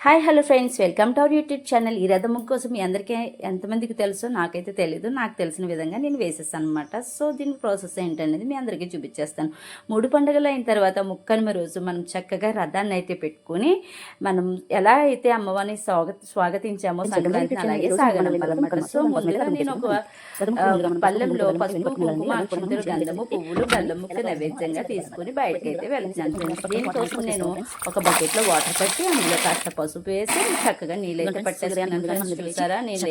Hi hello friends, welcome to our YouTube channel. ఈ రథం ముగ్గు కోసం మీ అందరికీ ఎంతమందికి తెలుసో నాకైతే తెలీదు. నాకు తెలిసిన విధంగా నేను వేసేస్తాను అనమాట. సో దీని ప్రాసెస్ ఏంటనేది మీ అందరికీ చూపించేస్తాను. 3 పండుగలు అయిన తర్వాత ముక్కనుమ రోజు మనం చక్కగా రథాన్ని అయితే పెట్టుకుని మనం ఎలా అయితే అమ్మవారిని స్వాగతించామో సంక్రాంతి అలాగే సాగనమాట. సో ముందుగా నేను ఒక పళ్ళెంలో పసుపు, కుంకుమ, అక్షంతలు, గంధము, పువ్వులు, బెల్లం ముక్క నైవేద్యంగా తీసుకుని బయటకైతే వెళ్తున్నాను. దీనికోసం నేను ఒక బకెట్లో వాటర్ పట్టి అందులో కాస్త పసుపు వేసి చక్కగా నీళ్ళైతే పట్టేసాను. చూసారా, నేను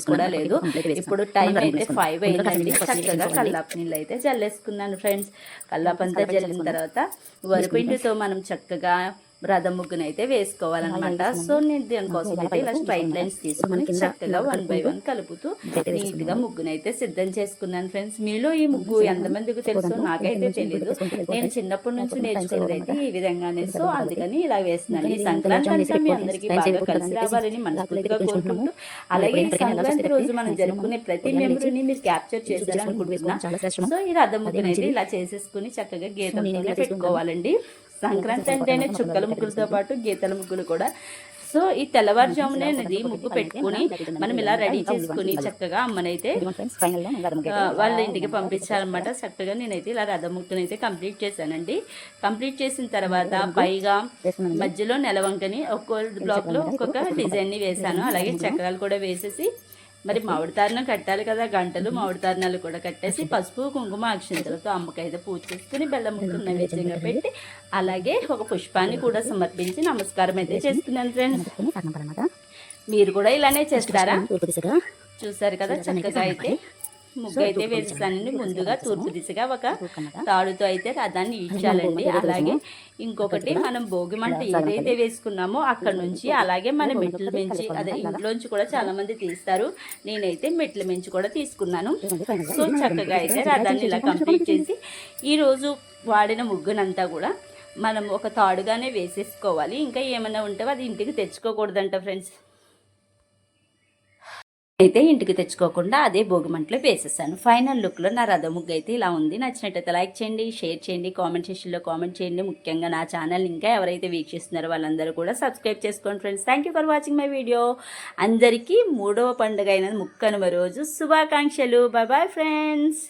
కూడా లేదు. ఇప్పుడు టైం అయితే 5 అయిందండి. చక్కగా కల్లాపు నీళ్ళు అయితే జల్లేసుకున్నాను ఫ్రెండ్స్. కల్లాపు అంతా జల్లిన తర్వాత వరిపిండితో మనం చక్కగా రథం ముగ్గును అయితే వేసుకోవాలన్నమాట. సో నేను దీనికోసం అయితే ఇలా స్ట్రైట్ లైన్స్ తీసుకుని చక్కగా 1 by 1 కలుపుతూ నీట్గా ముగ్గునైతే సిద్ధం చేసుకున్నాను ఫ్రెండ్స్. మీలో ఈ ముగ్గు ఎంతమందికి తెలుసో నాకైతే తెలియదు. నేను చిన్నప్పటి నుంచి నేర్చుకునేది అయితే ఈ విధంగానే. సో అందుకని ఇలా వేస్తున్నాను. ఈ సంక్రాంతి అంతా మీ అందరికీ బాగా కలిసి రావాలని మనస్ఫూర్తిగా కోరుకుంటూ, అలాగే ఈ సంక్రాంతి రోజు మనం జరుపుకునే ప్రతి మెమరీని మీరు క్యాప్చర్ చేశారనుకుంటున్నా. సో ఈ రథం ముగ్గునైతే ఇలా చేసేసుకుని చక్కగా గీతంతోనే పెట్టుకోవాలండి. సంక్రాంతి అంటేనే చుక్కల ముగ్గులతో పాటు గీతల ముగ్గులు కూడా. సో ఈ తెల్లవారుజామునే అనేది ముగ్గు పెట్టుకుని మనం ఇలా రెడీ చేసుకుని చక్కగా అమ్మనైతే వాళ్ళ ఇంటికి పంపించాలన్నమాట. చక్కగా నేనైతే ఇలా రథం ముగ్గునైతే కంప్లీట్ చేశానండి. కంప్లీట్ చేసిన తర్వాత పైగా మధ్యలో నెలవంకని ఒక్కో బ్లాక్లో ఒక్కొక్క డిజైన్ని వేశాను. అలాగే చక్రాలు కూడా వేసేసి మరి మామిడి తారణం కట్టాలి కదా, గంటలు మామిడి తారణాలు కూడా కట్టేసి పసుపు, కుంకుమ, అక్షంతలతో అమ్మకైతే పూజ చేసుకుని బెల్లం ముక్క నైవేద్యంగా పెట్టి అలాగే ఒక పుష్పాన్ని కూడా సమర్పించి నమస్కారం అయితే చేస్తున్నాను ఫ్రెండ్స్. మీరు కూడా ఇలానే చేస్తారా? చూసారు కదా, చక్కగా అయితే ముగ్గు అయితే వేసేసానండి. ముందుగా తూర్పు దిశగా ఒక తాడుతో అయితే రథాన్ని ఈడ్చాలండి. అలాగే ఇంకొకటి మనం భోగి మంట ఏదైతే వేసుకున్నామో అక్కడ నుంచి అలాగే మన మెట్ల మించి, అదే ఇంట్లోంచి కూడా చాలా మంది తీస్తారు. నేనైతే మెట్ల మించి కూడా తీసుకున్నాను. సో చక్కగా అయితే రథాన్ని ఇలా కంప్లీట్ చేసి ఈరోజు వాడిన ముగ్గునంతా కూడా మనం ఒక తాడుగానే వేసేసుకోవాలి. ఇంకా ఏమైనా ఉంటే అది ఇంటికి తెచ్చుకోకూడదంట ఫ్రెండ్స్. అయితే ఇంటికి తెచ్చుకోకుండా అదే భోగిమంటలో వేసేసాను. ఫైనల్ లుక్లో నా రథం ముగ్గు అయితే ఇలా ఉంది. నచ్చినట్టయితే లైక్ చేయండి, షేర్ చేయండి, కామెంట్ సెక్షన్లో కామెంట్ చేయండి. ముఖ్యంగా నా ఛానల్ ఇంకా ఎవరైతే వీక్షిస్తున్నారో వాళ్ళందరూ కూడా సబ్స్క్రైబ్ చేసుకోండి friends. Thank you for watching my video. అందరికీ 3వ పండుగ అయిన ముక్కనుమ రోజు శుభాకాంక్షలు. Bye bye friends.